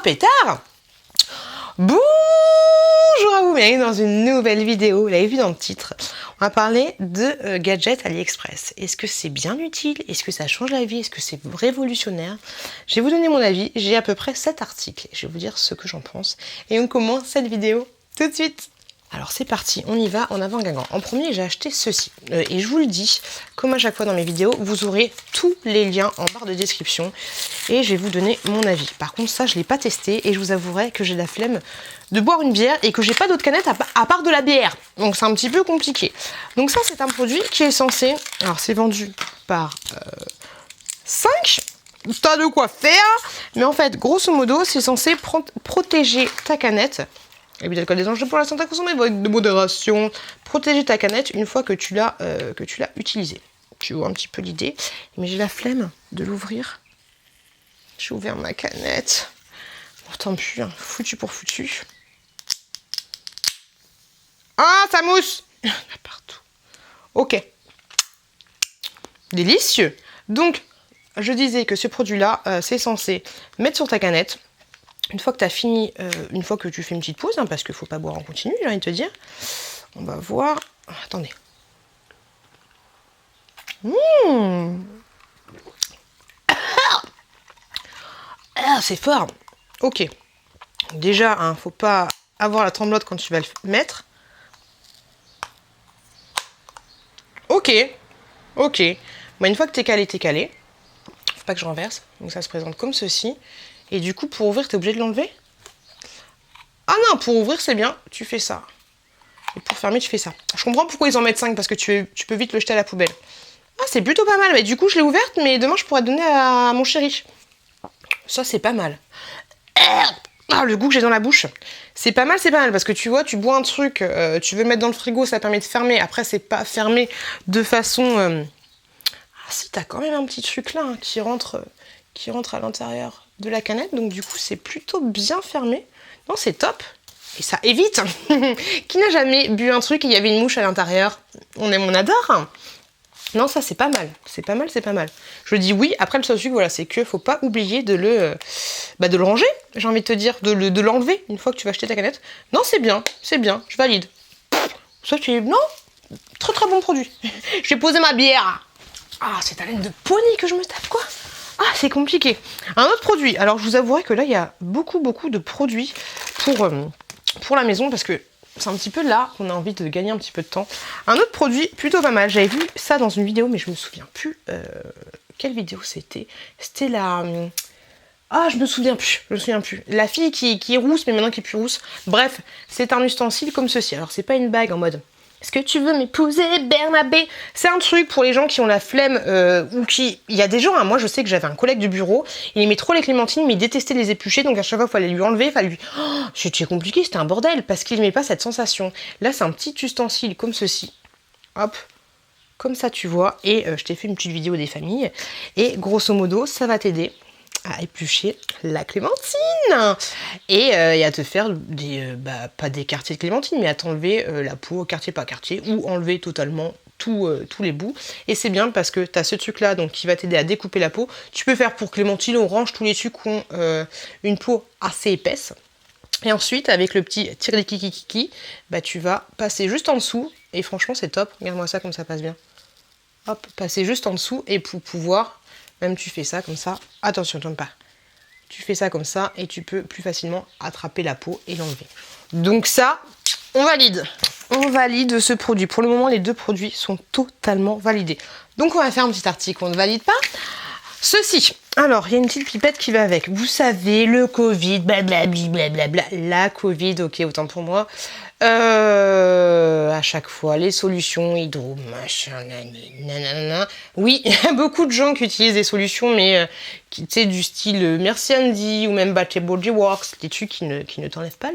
pétard! Bonjour à vous, bienvenue dans une nouvelle vidéo. Vous l'avez vu dans le titre. On va parler de gadgets AliExpress. Est-ce que c'est bien utile? Est-ce que ça change la vie? Est-ce que c'est révolutionnaire? Je vais vous donner mon avis. J'ai à peu près 7 articles. Je vais vous dire ce que j'en pense. Et on commence cette vidéo tout de suite. Alors c'est parti, on y va en avant Guingamp. En premier, j'ai acheté ceci. Et je vous le dis, comme à chaque fois dans mes vidéos, vous aurez tous les liens en barre de description. Et je vais vous donner mon avis. Par contre, ça, je ne l'ai pas testé. Et je vous avouerai que j'ai la flemme de boire une bière et que j'ai pas d'autre canette à part de la bière. Donc c'est un petit peu compliqué. Donc ça, c'est un produit qui est censé... Alors c'est vendu par 5. T'as de quoi faire. Mais en fait, grosso modo, c'est censé protéger ta canette. Et puis d'alcool des enjeux pour la santé à consommer avec de modération. Protéger ta canette une fois que tu l'as utilisée. Tu vois un petit peu l'idée. Mais j'ai la flemme de l'ouvrir. J'ai ouvert ma canette. Bon, tant pis, hein. Foutu pour foutu. Ah, ça mousse. Il y en a partout. Ok. Délicieux. Donc, je disais que ce produit-là, c'est censé mettre sur ta canette. Une fois que tu as fini, une fois que tu fais une petite pause, hein, parce qu'il ne faut pas boire en continu, j'ai envie de te dire, on va voir. Attendez. Ah, c'est fort. Ok. Déjà, hein, faut pas avoir la tremblote quand tu vas le mettre. Ok. Ok. Bah, une fois que t'es calé, t'es calé. Faut pas que je renverse. Donc ça se présente comme ceci. Et du coup, pour ouvrir, t'es obligé de l'enlever? Ah non, pour ouvrir, c'est bien. Tu fais ça. Et pour fermer, tu fais ça. Je comprends pourquoi ils en mettent 5, parce que tu peux vite le jeter à la poubelle. Ah, c'est plutôt pas mal. Mais du coup, je l'ai ouverte, mais demain, je pourrais donner à mon chéri. Ça, c'est pas mal. Ah, le goût que j'ai dans la bouche. C'est pas mal, parce que tu vois, tu bois un truc, tu veux mettre dans le frigo, ça permet de fermer. Après, c'est pas fermé de façon... Ah si, t'as quand même un petit truc là, hein, qui rentre à l'intérieur de la canette. Donc du coup, c'est plutôt bien fermé. Non, c'est top. Et ça évite. Qui n'a jamais bu un truc et il y avait une mouche à l'intérieur? On adore. Non, ça, c'est pas mal. C'est pas mal. Je dis oui. Après, le seul truc, voilà, c'est que faut pas oublier de le ranger, j'ai envie de te dire, de l'enlever une fois que tu vas acheter ta canette. Non, c'est bien. Je valide. Ça, non, très très bon produit. J'ai posé ma bière. Ah, c'est ta laine de poney que je me tape, quoi. Ah, c'est compliqué. Un autre produit. Alors, je vous avouerai que là, il y a beaucoup de produits pour la maison, parce que c'est un petit peu là qu'on a envie de gagner un petit peu de temps. Un autre produit plutôt pas mal. J'avais vu ça dans une vidéo, mais je me souviens plus quelle vidéo c'était. C'était la... Ah, je me souviens plus. La fille qui est rousse, mais maintenant qui est plus rousse. Bref, c'est un ustensile comme ceci. Alors, c'est pas une bague en mode... Est-ce que tu veux m'épouser, Bernabé? C'est un truc pour les gens qui ont la flemme ou qui... Il y a des gens, hein, moi je sais que j'avais un collègue de bureau, il aimait trop les clémentines mais il détestait les éplucher, donc à chaque fois il fallait lui enlever, Oh, c'était compliqué, c'était un bordel parce qu'il n'aimait pas cette sensation. Là c'est un petit ustensile comme ceci. Hop, comme ça tu vois, et je t'ai fait une petite vidéo des familles. Et grosso modo, ça va t'aider à éplucher la clémentine et à te faire pas des quartiers de clémentine, mais à t'enlever la peau quartier par quartier ou enlever totalement tous les bouts. Et c'est bien parce que tu as ce truc là donc qui va t'aider à découper la peau. Tu peux faire pour clémentine, orange, tous les trucs ont une peau assez épaisse. Et ensuite avec le petit tire-les-kiki, tu vas passer juste en dessous et franchement c'est top. Regarde-moi ça comme ça passe bien. Hop, passer juste en dessous et pour pouvoir... Même tu fais ça comme ça, attention, tombe pas. Tu fais ça comme ça et tu peux plus facilement attraper la peau et l'enlever. Donc ça, on valide. On valide ce produit. Pour le moment, les deux produits sont totalement validés. Donc on va faire un petit article, on ne valide pas. Ceci. Alors, il y a une petite pipette qui va avec. Vous savez, le Covid, blablabla. La Covid, ok, autant pour moi. À chaque fois, les solutions hydro, machin, nanana. Oui, il y a beaucoup de gens qui utilisent des solutions, mais tu sais, du style Merci Andy ou même Body Works, des trucs qui ne t'enlèvent pas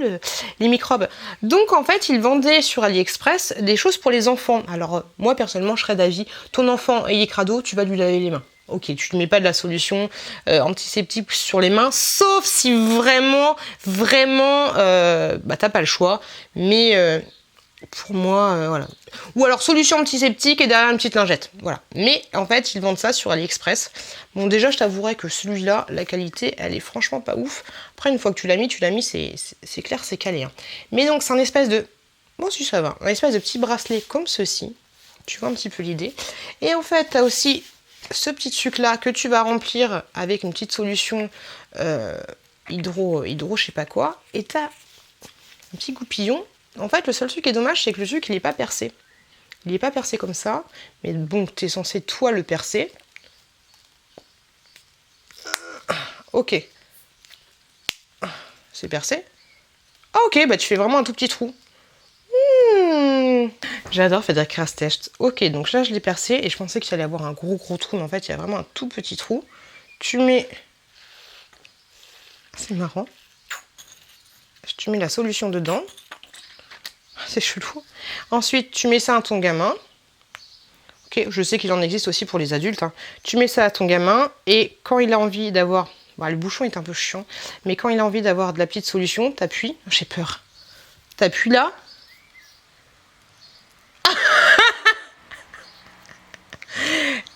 les microbes. Donc, en fait, ils vendaient sur AliExpress des choses pour les enfants. Alors, moi, personnellement, je serais d'avis, ton enfant, il est crado, tu vas lui laver les mains. Ok, tu ne mets pas de la solution antiseptique sur les mains, sauf si vraiment, t'as pas le choix. Mais Pour moi, voilà. Ou alors solution antiseptique et derrière une petite lingette. Voilà. Mais en fait, ils vendent ça sur AliExpress. Bon, déjà, je t'avouerai que celui-là, la qualité, elle est franchement pas ouf. Après, une fois que tu l'as mis, c'est clair, c'est calé. Hein. Mais donc, c'est un espèce de... Bon, si ça va. Un espèce de petit bracelet comme ceci. Tu vois un petit peu l'idée. Et en fait, tu as aussi ce petit truc-là que tu vas remplir avec une petite solution hydro, je sais pas quoi. Et tu as un petit goupillon. En fait, le seul truc qui est dommage, c'est que le truc, il n'est pas percé. Il n'est pas percé comme ça. Mais bon, tu es censé, toi, le percer. Ok. C'est percé. Ah, ok, bah tu fais vraiment un tout petit trou. J'adore faire des crash tests. Ok, donc là, je l'ai percé et je pensais qu'il allait avoir un gros trou. Mais en fait, il y a vraiment un tout petit trou. Tu mets... C'est marrant. Tu mets la solution dedans. C'est chelou. Ensuite, tu mets ça à ton gamin. Ok, je sais qu'il en existe aussi pour les adultes. Hein. Tu mets ça à ton gamin et quand il a envie d'avoir... Bah, le bouchon est un peu chiant. Mais quand il a envie d'avoir de la petite solution, t'appuies. J'ai peur. T'appuies là.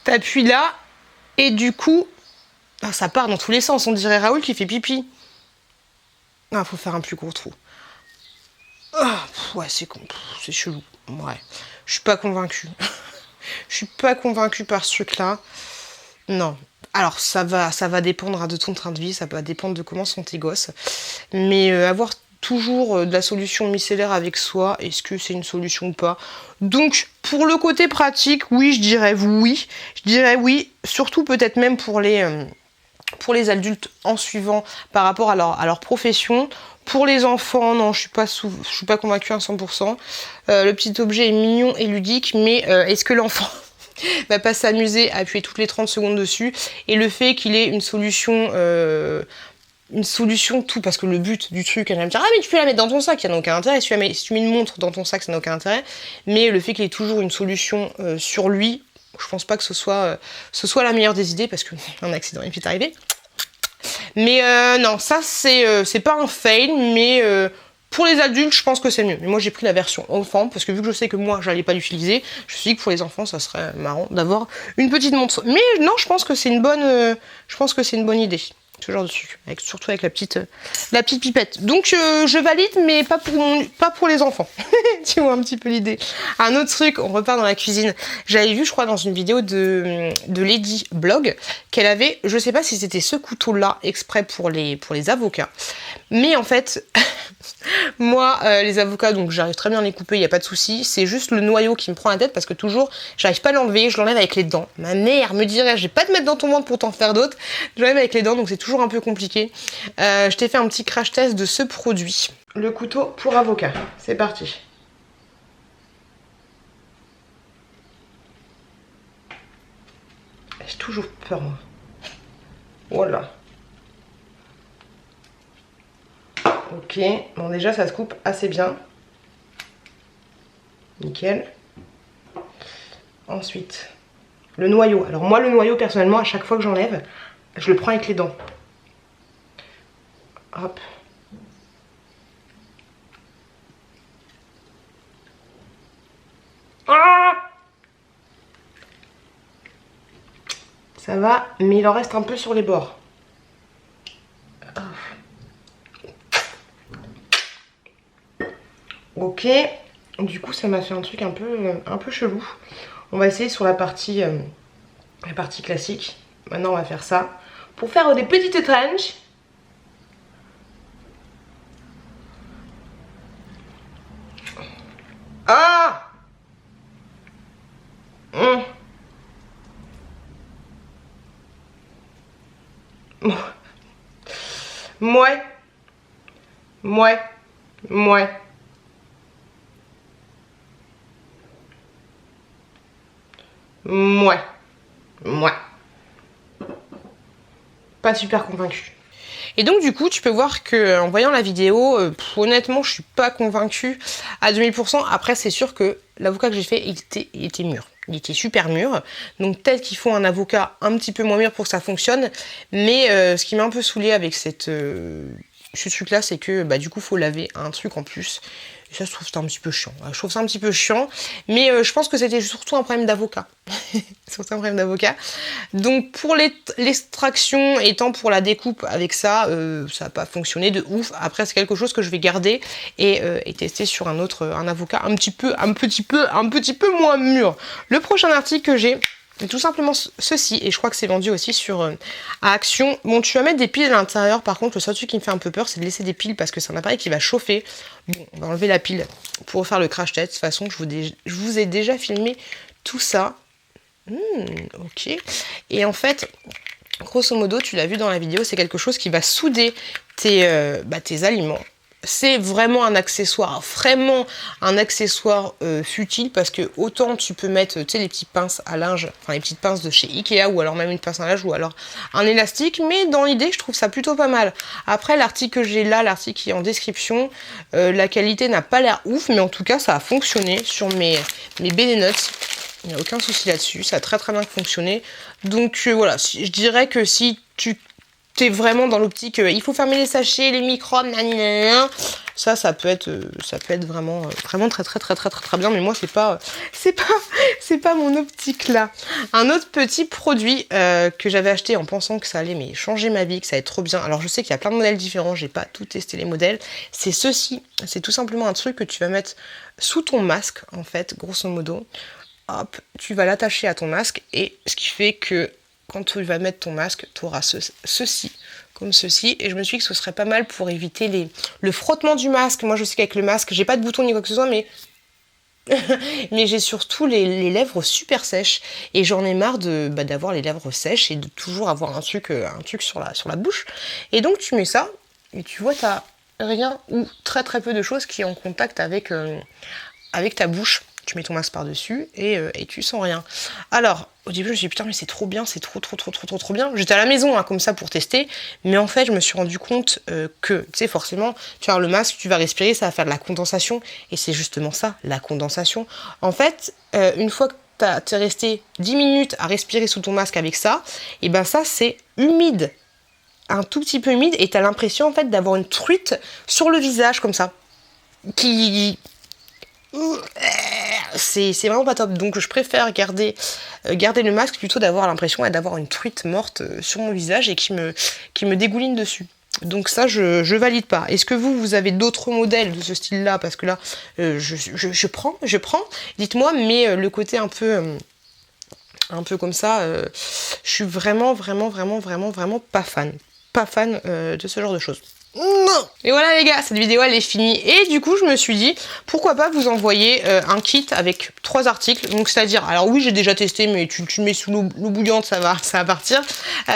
T'appuies là. Et du coup... Ah, ça part dans tous les sens. On dirait Raoul qui fait pipi. Ah, faut faire un plus gros trou. Ah, ouais, c'est chelou. Ouais. Je suis pas convaincue. Je suis pas convaincue par ce truc-là. Non. Alors, ça va dépendre de ton train de vie, ça va dépendre de comment sont tes gosses. Mais avoir toujours de la solution micellaire avec soi, est-ce que c'est une solution ou pas? Donc, pour le côté pratique, oui, je dirais oui. Je dirais oui, surtout peut-être même pour les adultes en suivant par rapport à leur profession. Pour les enfants, non, je suis pas convaincue à 100%. Le petit objet est mignon et ludique, mais est-ce que l'enfant va pas s'amuser à appuyer toutes les 30 secondes dessus? Et le fait qu'il ait une solution tout, parce que le but du truc, elle va me dire, ah mais tu peux la mettre dans ton sac, il n'y a aucun intérêt. Si tu mets une montre dans ton sac, ça n'a aucun intérêt. Mais le fait qu'il ait toujours une solution sur lui, je pense pas que ce soit la meilleure des idées, parce qu'un accident est vite arrivé. Mais non, ça c'est pas un fail, mais pour les adultes, je pense que c'est mieux. Mais moi j'ai pris la version enfant, parce que vu que je sais que moi j'allais pas l'utiliser, je me suis dit que pour les enfants ça serait marrant d'avoir une petite montre. Mais non, je pense que c'est une bonne idée. Ce genre de truc, surtout avec la petite pipette. Donc je valide, mais pas pour les enfants. Tu vois un petit peu l'idée. Un autre truc, on repart dans la cuisine. J'avais vu, je crois, dans une vidéo de Lady Blog, qu'elle avait, je sais pas si c'était ce couteau-là exprès pour les avocats, mais en fait, moi, les avocats, donc j'arrive très bien à les couper, il n'y a pas de souci. C'est juste le noyau qui me prend la tête parce que toujours, j'arrive pas à l'enlever, je l'enlève avec les dents. Ma mère me dirait, je vais pas te mettre dans ton ventre pour t'en faire d'autres. Je l'enlève avec les dents, donc c'est toujours un peu compliqué. Je t'ai fait un petit crash test de ce produit. Le couteau pour avocat, c'est parti. J'ai toujours peur, moi. Voilà. Ok, bon déjà ça se coupe assez bien. Nickel. Ensuite, le noyau. Alors moi le noyau personnellement, à chaque fois que j'enlève, je le prends avec les dents. Hop. Ah! Ça va, mais il en reste un peu sur les bords. Ok, du coup ça m'a fait un truc un peu chelou. On va essayer sur la partie classique. Maintenant on va faire ça. Pour faire des petites tranches. Ah Mouais. Mouais. Mouais. Mouais. Mouais. Pas super convaincue. Et donc du coup tu peux voir que en voyant la vidéo, honnêtement je suis pas convaincue à 2000%. Après c'est sûr que l'avocat que j'ai fait il était mûr. Il était super mûr. Donc peut-être qu'il faut un avocat un petit peu moins mûr pour que ça fonctionne. Mais ce qui m'a un peu saoulée avec ce truc là, c'est que bah, du coup faut laver un truc en plus. Et ça, je trouve ça un petit peu chiant. Je trouve ça un petit peu chiant, mais je pense que c'était surtout un problème d'avocat. Surtout un problème d'avocat. Donc pour l'extraction et tant pour la découpe avec ça, ça n'a pas fonctionné de ouf. Après, c'est quelque chose que je vais garder et tester sur un avocat un petit peu moins mûr. Le prochain article que j'ai, c'est tout simplement ceci, et je crois que c'est vendu aussi sur à Action. Bon, tu vas mettre des piles à l'intérieur, par contre, le seul truc qui me fait un peu peur, c'est de laisser des piles parce que c'est un appareil qui va chauffer. Bon, on va enlever la pile pour faire le crash test. De toute façon, je vous ai déjà filmé tout ça. Ok. Et en fait, grosso modo, tu l'as vu dans la vidéo, c'est quelque chose qui va souder tes aliments. C'est vraiment un accessoire futile parce que autant tu peux mettre les petites pinces à linge, enfin les petites pinces de chez Ikea ou alors même une pince à linge ou alors un élastique, mais dans l'idée je trouve ça plutôt pas mal. Après l'article que j'ai là, l'article qui est en description, la qualité n'a pas l'air ouf, mais en tout cas ça a fonctionné sur mes BD Notes. Il n'y a aucun souci là-dessus, ça a très bien fonctionné. Donc voilà, je dirais que si tu es vraiment dans l'optique, il faut fermer les sachets, les microbes, ça peut être vraiment très bien. Mais moi c'est pas mon optique là. Un autre petit produit que j'avais acheté en pensant que ça allait changer ma vie, que ça allait être trop bien. Alors je sais qu'il y a plein de modèles différents, j'ai pas tout testé les modèles. C'est ceci, c'est tout simplement un truc que tu vas mettre sous ton masque en fait, grosso modo. Hop, tu vas l'attacher à ton masque et ce qui fait que quand tu vas mettre ton masque, tu auras ceci, comme ceci. Et je me suis dit que ce serait pas mal pour éviter le frottement du masque. Moi, je sais qu'avec le masque, j'ai pas de bouton ni quoi que ce soit, mais mais j'ai surtout les lèvres super sèches et j'en ai marre d'avoir les lèvres sèches et de toujours avoir un truc sur la bouche. Et donc tu mets ça et tu vois, t'as rien ou très peu de choses qui est en contact avec ta bouche. Tu mets ton masque par-dessus et tu sens rien. Alors, au début, je me suis dit, putain, mais c'est trop bien, c'est trop bien. J'étais à la maison, comme ça, pour tester. Mais en fait, je me suis rendu compte que, tu sais, forcément, tu as le masque, tu vas respirer, ça va faire de la condensation. Et c'est justement ça, la condensation. En fait, une fois que t'es resté 10 minutes à respirer sous ton masque avec ça, et ben ça, c'est humide. Un tout petit peu humide. Et t'as l'impression, en fait, d'avoir une truite sur le visage, comme ça. C'est vraiment pas top, donc je préfère garder le masque plutôt d'avoir l'impression d'avoir une truite morte sur mon visage et qui me dégouline dessus. Donc ça, je valide pas. Est-ce que vous avez d'autres modèles de ce style-là? Parce que là, je prends. Dites-moi, mais le côté un peu comme ça, je suis vraiment pas fan. Pas fan de ce genre de choses. Non. Et voilà les gars, cette vidéo elle est finie et du coup je me suis dit pourquoi pas vous envoyer un kit avec 3 articles, donc c'est à dire, alors oui j'ai déjà testé mais tu le mets sous l'eau bouillante, ça va partir.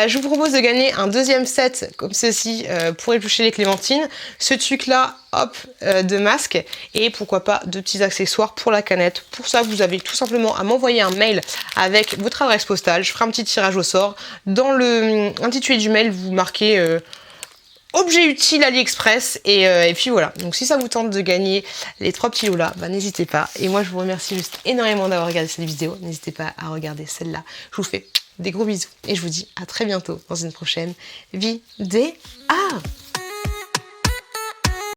Je vous propose de gagner un deuxième set comme ceci pour éplucher les clémentines, ce truc là hop de masque et pourquoi pas de petits accessoires pour la canette. Pour ça vous avez tout simplement à m'envoyer un mail avec votre adresse postale, je ferai un petit tirage au sort. Dans l'intitulé du mail vous marquez objet utile AliExpress et puis voilà. Donc si ça vous tente de gagner les 3 petits lots là, n'hésitez pas. Et moi je vous remercie juste énormément d'avoir regardé cette vidéo. N'hésitez pas à regarder celle-là. Je vous fais des gros bisous et je vous dis à très bientôt dans une prochaine vidéo.